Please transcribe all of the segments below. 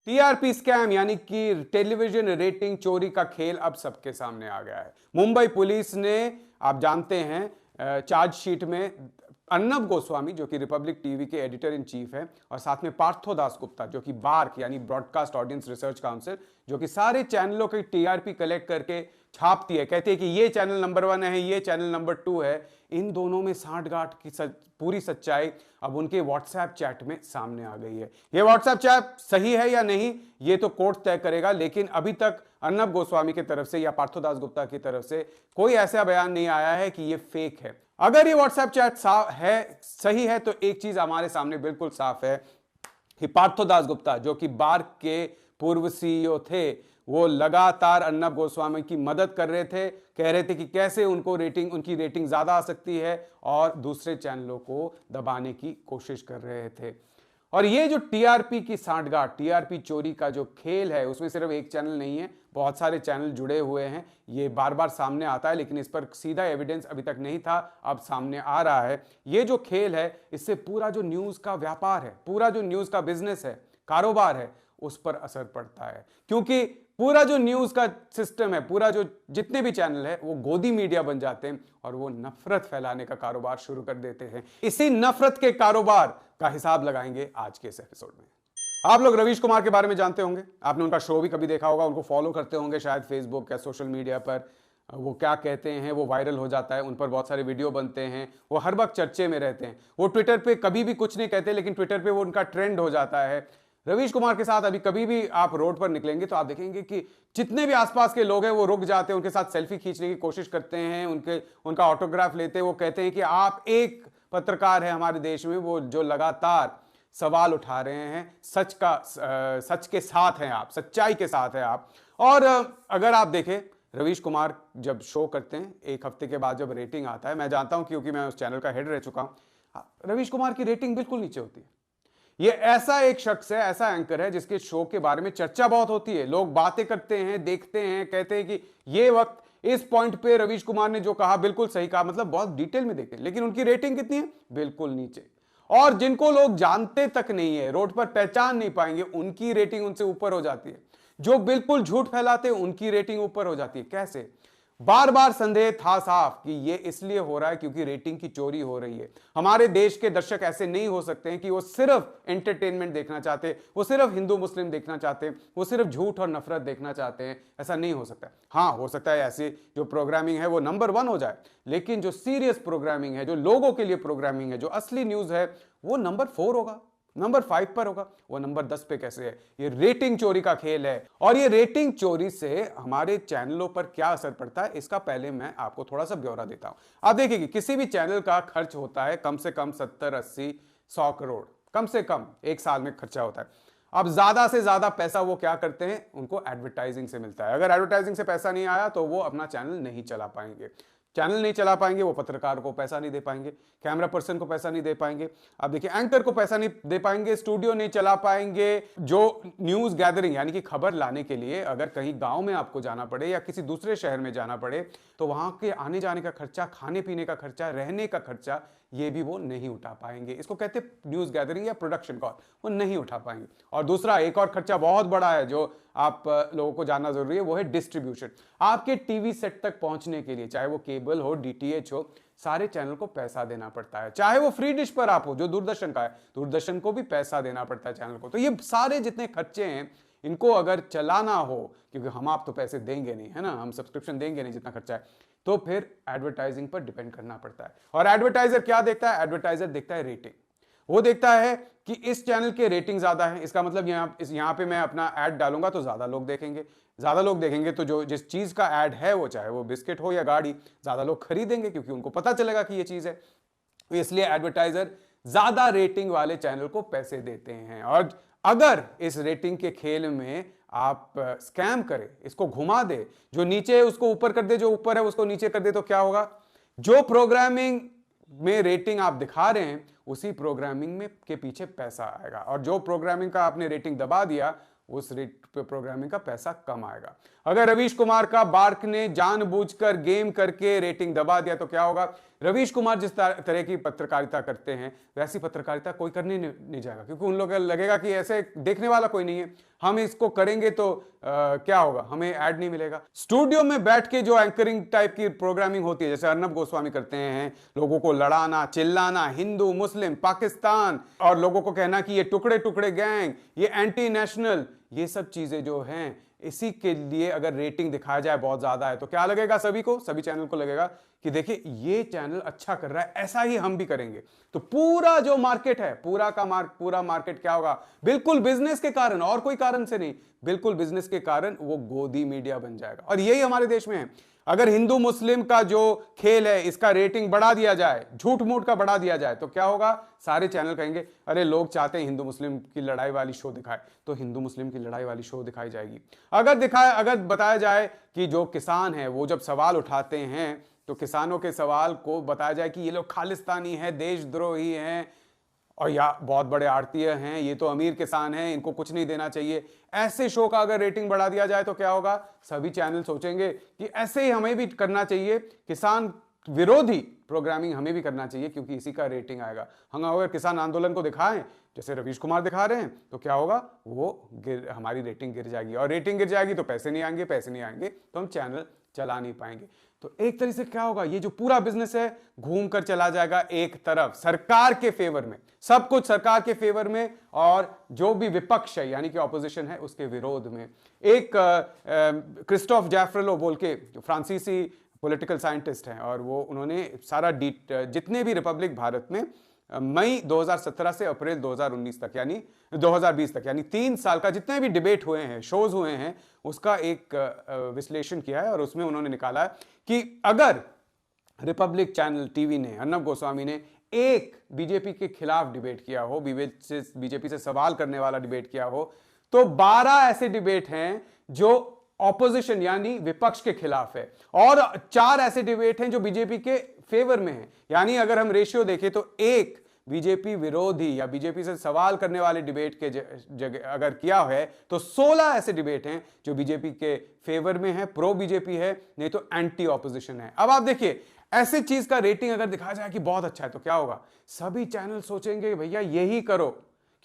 TRP scam यानी कि television rating चोरी का खेल अब सबके सामने आ गया है। मुंबई पुलिस ने, आप जानते हैं, चार्जशीट में अर्नब गोस्वामी जो कि रिपब्लिक टीवी के एडिटर इन चीफ है, और साथ में पार्थो दास गुप्ता जो कि बार्क यानी ब्रॉडकास्ट ऑडियंस रिसर्च काउंसिल, जो कि सारे चैनलों के टीआरपी कलेक्ट करके छापती है, कहती है कि ये चैनल नंबर 1 है, ये चैनल नंबर 2 है। इन दोनों में सांठगांठ की पूरी सच्चाई अब उनके व्हाट्सएप चैट में सामने आ गई है। ये व्हाट्सएप चैट सही है या नहीं, ये तो कोर्ट तय करेगा, लेकिन अभी तक अर्नब गोस्वामी की तरफ से या पार्थोदास गुप्ता की तरफ से कोई ऐसा बयान नहीं आया है कि ये फेक है। अगर ये व्हाट्सएप चैट सही है तो एक चीज हमारे सामने बिल्कुल साफ है कि पार्थोदास गुप्ता जो कि बार्क के पूर्व सीईओ थे, वो लगातार अर्नब गोस्वामी की मदद कर रहे थे, कह रहे थे कि कैसे उनकी रेटिंग ज्यादा आ सकती है, और दूसरे चैनलों को दबाने की कोशिश कर रहे थे। और ये जो टीआरपी की सांठगांठ, टीआरपी चोरी का जो खेल है, उसमें सिर्फ एक चैनल नहीं है, बहुत सारे चैनल जुड़े हुए हैं। ये बार बार सामने आता है, लेकिन इस पर सीधा एविडेंस अभी तक नहीं था, अब सामने आ रहा है। ये जो खेल है, इससे पूरा जो न्यूज का व्यापार है, पूरा जो न्यूज का बिजनेस है, कारोबार है, उस पर असर पड़ता है। क्योंकि पूरा जो न्यूज का सिस्टम है, पूरा जो जितने भी चैनल है, वो गोदी मीडिया बन जाते हैं और वो नफरत फैलाने का कारोबार शुरू कर देते हैं। इसी नफरत के कारोबार का हिसाब लगाएंगे आज के इस एपिसोड में। आप लोग रवीश कुमार के बारे में जानते होंगे, आपने उनका शो भी कभी देखा होगा, उनको फॉलो करते होंगे शायद फेसबुक या सोशल मीडिया पर। वो क्या कहते हैं वो वायरल हो जाता है, उन पर बहुत सारे वीडियो बनते हैं, वो हर वक्त चर्चे में रहते हैं। वो ट्विटर पे कभी भी कुछ नहीं कहते, लेकिन ट्विटर पे वो उनका ट्रेंड हो जाता है। रवीश कुमार के साथ अभी कभी भी आप रोड पर निकलेंगे तो आप देखेंगे कि जितने भी आसपास के लोग हैं वो रुक जाते हैं, उनके साथ सेल्फी खींचने की कोशिश करते हैं, उनका ऑटोग्राफ लेते हैं। वो कहते हैं कि आप एक पत्रकार है हमारे देश में, वो जो लगातार सवाल उठा रहे हैं, सच के साथ हैं आप, सच्चाई के साथ हैं आप। और अगर आप देखें, रवीश कुमार जब शो करते हैं, एक हफ्ते के बाद जब रेटिंग आता है, मैं जानता हूं क्योंकि मैं उस चैनल का हेड रह चुका हूं, रवीश कुमार की रेटिंग बिल्कुल नीचे होती है। ये ऐसा एक शख्स है, ऐसा एंकर है जिसके शो के बारे में चर्चा बहुत होती है, लोग बातें करते हैं, देखते हैं, कहते हैं कि ये वक्त इस पॉइंट पे रवीश कुमार ने जो कहा बिल्कुल सही कहा, मतलब बहुत डिटेल में देखते हैं, लेकिन उनकी रेटिंग कितनी है? बिल्कुल नीचे। और जिनको लोग जानते तक नहीं है, रोड पर पहचान नहीं पाएंगे, उनकी रेटिंग उनसे ऊपर हो जाती है। जो बिल्कुल झूठ फैलाते हैं उनकी रेटिंग ऊपर हो जाती है। कैसे? बार बार संदेह था साफ कि ये इसलिए हो रहा है क्योंकि रेटिंग की चोरी हो रही है। हमारे देश के दर्शक ऐसे नहीं हो सकते हैं कि वो सिर्फ एंटरटेनमेंट देखना चाहते, वो सिर्फ हिंदू मुस्लिम देखना चाहते, वो सिर्फ झूठ और नफरत देखना चाहते हैं। ऐसा नहीं हो सकता। हाँ, हो सकता है ऐसी जो प्रोग्रामिंग है वो नंबर 1 हो जाए, लेकिन जो सीरियस प्रोग्रामिंग है, जो लोगों के लिए प्रोग्रामिंग है, जो असली न्यूज है, वो नंबर 4 होगा, नंबर 5 पर होगा, वो नंबर 10 पे कैसे है? ये रेटिंग चोरी का खेल है। और ये रेटिंग चोरी से हमारे चैनलों पर क्या असर पड़ता है, इसका पहले मैं आपको थोड़ा सा ब्यौरा देता हूं। आप देखिए कि किसी भी चैनल का खर्च होता है कम से कम 70, 80, 100 करोड़, कम से कम एक साल में खर्चा होता है। अब ज्यादा से ज्यादा पैसा वो क्या करते हैं? उनको एडवर्टाइजिंग से मिलता है। अगर एडवर्टाइजिंग से पैसा नहीं आया तो वो अपना चैनल नहीं चला पाएंगे। चैनल नहीं चला पाएंगे, वो पत्रकार को पैसा नहीं दे पाएंगे, कैमरा पर्सन को पैसा नहीं दे पाएंगे, आप देखिए एंकर को पैसा नहीं दे पाएंगे, स्टूडियो नहीं चला पाएंगे। जो न्यूज गैदरिंग यानी कि खबर लाने के लिए अगर कहीं गांव में आपको जाना पड़े या किसी दूसरे शहर में जाना पड़े, तो वहां के आने जाने का खर्चा, खाने पीने का खर्चा, रहने का खर्चा, ये भी वो नहीं उठा पाएंगे। इसको कहते हैं न्यूज गैदरिंग या प्रोडक्शन कॉस्ट, वो नहीं उठा पाएंगे। और दूसरा एक और खर्चा बहुत बड़ा है जो आप लोगों को जानना जरूरी है, वो है डिस्ट्रीब्यूशन। आपके टीवी सेट तक पहुंचने के लिए, चाहे वो केबल हो, डीटीएच हो, सारे चैनल को पैसा देना पड़ता है। चाहे वो फ्री डिश पर आप हो, जो दूरदर्शन का है, दूरदर्शन को भी पैसा देना पड़ता है चैनल को। तो ये सारे जितने खर्चे हैं, इनको अगर चलाना हो, क्योंकि हम आप तो पैसे देंगे नहीं, है ना, हम सब्सक्रिप्शन देंगे नहीं जितना खर्चा है, तो फिर एडवर्टाइजिंग पर डिपेंड करना पड़ता है। और एडवर्टाइजर क्या देखता है? एडवर्टाइजर देखता है रेटिंग। वो देखता है कि इस चैनल के रेटिंग ज्यादा है, इसका मतलब यहाँ पे मैं अपना ऐड डालूंगा तो ज्यादा लोग देखेंगे। ज्यादा लोग देखेंगे तो जो जिस चीज का ऐड है, वो चाहे वो बिस्किट हो या गाड़ी, ज्यादा लोग खरीदेंगे क्योंकि उनको पता चलेगा कि ये चीज है। तो इसलिए एडवर्टाइजर ज्यादा रेटिंग वाले चैनल को पैसे देते हैं। और अगर इस रेटिंग के खेल में आप स्कैम करें, इसको घुमा दे, जो नीचे है उसको ऊपर कर दे, जो ऊपर है उसको नीचे कर दे, तो क्या होगा? जो प्रोग्रामिंग में रेटिंग आप दिखा रहे हैं, उसी प्रोग्रामिंग में के पीछे पैसा आएगा, और जो प्रोग्रामिंग का आपने रेटिंग दबा दिया, उस प्रोग्रामिंग का पैसा कम आएगा। अगर रवीश कुमार का बार्क ने जानबूझकर गेम करके रेटिंग दबा दिया तो क्या होगा? रवीश कुमार जिस तरह की पत्रकारिता करते हैं वैसी पत्रकारिता कोई करने नहीं जाएगा, क्योंकि उन लोगों को लगेगा कि ऐसे देखने वाला कोई नहीं है, हम इसको करेंगे तो क्या होगा, हमें ऐड नहीं मिलेगा। स्टूडियो में बैठ के जो एंकरिंग टाइप की प्रोग्रामिंग होती है, जैसे अर्नब गोस्वामी करते हैं, लोगों को लड़ाना, चिल्लाना, हिंदू मुस्लिम पाकिस्तान, और लोगों को कहना कि ये टुकड़े टुकड़े गैंग, ये एंटी नेशनल, ये सब चीजें जो हैं, इसी के लिए अगर रेटिंग दिखाया जाए बहुत ज्यादा है तो क्या लगेगा सभी को, सभी चैनल को लगेगा कि देखिए ये चैनल अच्छा कर रहा है, ऐसा ही हम भी करेंगे। तो पूरा जो मार्केट है, पूरा मार्केट क्या होगा, बिल्कुल बिजनेस के कारण, और कोई कारण से नहीं, बिल्कुल बिजनेस के कारण वो गोदी मीडिया बन जाएगा। और यही हमारे देश में है। अगर हिंदू मुस्लिम का जो खेल है इसका रेटिंग बढ़ा दिया जाए, झूठ मूठ का बढ़ा दिया जाए, तो क्या होगा, सारे चैनल कहेंगे अरे लोग चाहते हैं हिंदू मुस्लिम की लड़ाई वाली शो दिखाए, तो हिंदू मुस्लिम की लड़ाई वाली शो दिखाई जाएगी। अगर बताया जाए कि जो किसान है वो जब सवाल उठाते हैं तो किसानों के सवाल को बताया जाए कि ये लोग खालिस्तानी है, देशद्रोही हैं, और या बहुत बड़े आड़तीय हैं, ये तो अमीर किसान हैं, इनको कुछ नहीं देना चाहिए, ऐसे शो का अगर रेटिंग बढ़ा दिया जाए तो क्या होगा, सभी चैनल सोचेंगे कि ऐसे ही हमें भी करना चाहिए, किसान विरोधी प्रोग्रामिंग हमें भी करना चाहिए, क्योंकि इसी का रेटिंग आएगा। हम अगर किसान आंदोलन को दिखाएं जैसे रवीश कुमार दिखा रहे हैं तो क्या होगा, वो हमारी रेटिंग गिर जाएगी, और रेटिंग गिर जाएगी तो पैसे नहीं आएंगे तो हम चैनल चला नहीं पाएंगे। तो एक तरह से क्या होगा, ये जो पूरा बिजनेस है घूम कर चला जाएगा एक तरफ, सरकार के फेवर में, सब कुछ सरकार के फेवर में, और जो भी विपक्ष है यानी कि ऑपोजिशन है उसके विरोध में। एक क्रिस्टोफ जैफ्रेलो बोल के फ्रांसीसी पॉलिटिकल साइंटिस्ट हैं, और वो उन्होंने सारा जितने भी रिपब्लिक भारत में मई 2017 से अप्रैल 2019 तक यानी 2020 तक यानी 3 साल का जितने भी डिबेट हुए हैं, शोज हुए हैं, उसका एक विश्लेषण किया है, और उसमें उन्होंने निकाला है कि अगर रिपब्लिक चैनल टीवी ने, अर्नब गोस्वामी ने एक बीजेपी के खिलाफ डिबेट किया हो, बीजेपी से सवाल करने वाला डिबेट किया हो, तो 12 ऐसे डिबेट हैं जो ऑपोजिशन यानी विपक्ष के खिलाफ है, और 4 ऐसे डिबेट हैं जो बीजेपी के फेवर में है। यानी अगर हम रेशियो देखें तो एक बीजेपी विरोधी या बीजेपी से सवाल करने वाले डिबेट के जगह अगर किया है तो 16 ऐसे डिबेट हैं जो बीजेपी के फेवर में है, प्रो बीजेपी है, नहीं तो एंटी ऑपोजिशन है। अब आप देखिए, ऐसे चीज का रेटिंग अगर दिखाया जाए कि बहुत अच्छा है तो क्या होगा, सभी चैनल सोचेंगे भैया यही करो,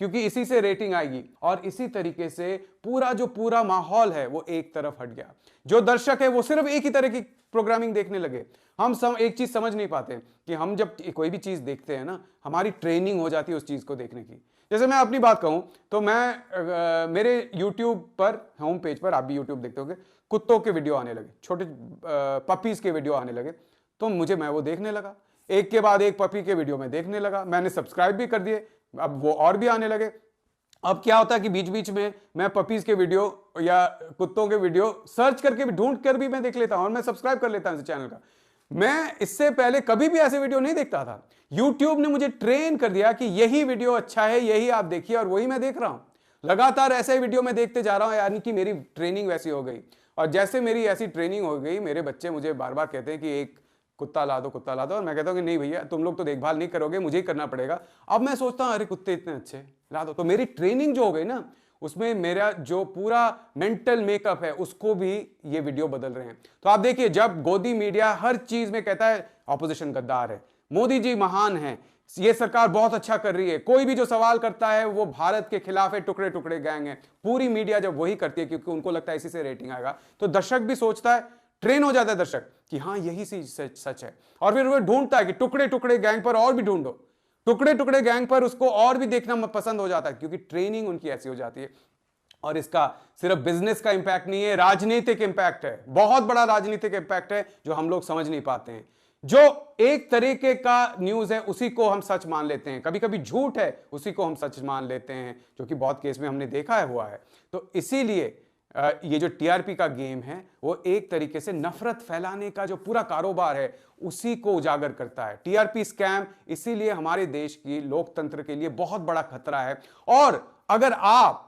क्योंकि इसी से रेटिंग आएगी, और इसी तरीके से पूरा माहौल है वो एक तरफ हट गया। जो दर्शक है वो सिर्फ एक ही तरह की प्रोग्रामिंग देखने लगे। हम एक चीज समझ नहीं पाते कि हम जब कोई भी चीज देखते हैं ना, हमारी ट्रेनिंग हो जाती है उस चीज को देखने की। जैसे मैं अपनी बात कहूं तो मैं मेरे YouTube पर होम पेज पर, आप भी YouTube देखते होंगे, कुत्तों के वीडियो आने लगे, छोटे पपीज के वीडियो आने लगे, तो मैं वो देखने लगा, एक के बाद एक पपी के वीडियो में देखने लगा, मैंने सब्सक्राइब भी कर दिए, अब वो और भी आने लगे। अब क्या होता है कि बीच बीच में मैं पपीज के वीडियो या कुत्तों के वीडियो सर्च करके भी, ढूंढ कर भी मैं देख लेता हूं, और मैं सब्सक्राइब कर लेता हूं इस चैनल का। मैं इससे पहले कभी भी ऐसे वीडियो नहीं देखता था, YouTube ने मुझे ट्रेन कर दिया कि यही वीडियो अच्छा है, यही आप देखिए, और वही मैं देख रहा हूं। लगातार ऐसे वीडियो मैं देखते जा रहा हूं, यानी कि मेरी ट्रेनिंग वैसी हो गई। और जैसे मेरी ऐसी ट्रेनिंग हो गई, मेरे बच्चे मुझे बार बार कहते हैं कि एक कुत्ता ला दो, और मैं कहता हूं कि नहीं भैया, तुम लोग तो देखभाल नहीं करोगे, मुझे ही करना पड़ेगा। अब मैं सोचता हूं अरे कुत्ते इतने अच्छे, ला दो। तो मेरी ट्रेनिंग जो हो गई ना, उसमें मेरा जो पूरा मेंटल मेकअप है उसको भी ये वीडियो बदल रहे हैं। तो आप देखिए, जब गोदी मीडिया हर चीज में कहता है ऑपोजिशन गद्दार है, मोदी जी महान है, ये सरकार बहुत अच्छा कर रही है, कोई भी जो सवाल करता है वो भारत के खिलाफ है, टुकड़े टुकड़े गैंग है, पूरी मीडिया जब वही करती है क्योंकि उनको लगता है इसी से रेटिंग आएगा, तो दर्शक भी सोचता है, ट्रेन हो जाता है दर्शक कि हाँ यही सच है, और फिर वो ढूंढता है कि टुकड़े टुकड़े गैंग पर और भी ढूंढो, टुकड़े टुकड़े गैंग पर उसको और भी देखना पसंद हो जाता है, क्योंकि ट्रेनिंग उनकी ऐसी हो जाती है। और इसका सिर्फ बिजनेस का इंपैक्ट नहीं है, राजनीतिक इंपैक्ट है, बहुत बड़ा राजनीतिक इंपैक्ट है जो हम लोग समझ नहीं पाते हैं। जो एक तरीके का न्यूज है उसी को हम सच मान लेते हैं, कभी कभी झूठ है उसी को हम सच मान लेते हैं, जो कि बहुत केस में हमने देखा है हुआ है। तो इसीलिए ये जो टीआरपी का गेम है वो एक तरीके से नफरत फैलाने का जो पूरा कारोबार है उसी को उजागर करता है। टीआरपी स्कैम इसीलिए हमारे देश की लोकतंत्र के लिए बहुत बड़ा खतरा है। और अगर आप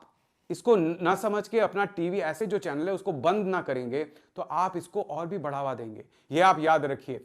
इसको ना समझ के अपना टीवी, ऐसे जो चैनल है उसको बंद ना करेंगे तो आप इसको और भी बढ़ावा देंगे, ये आप याद रखिए।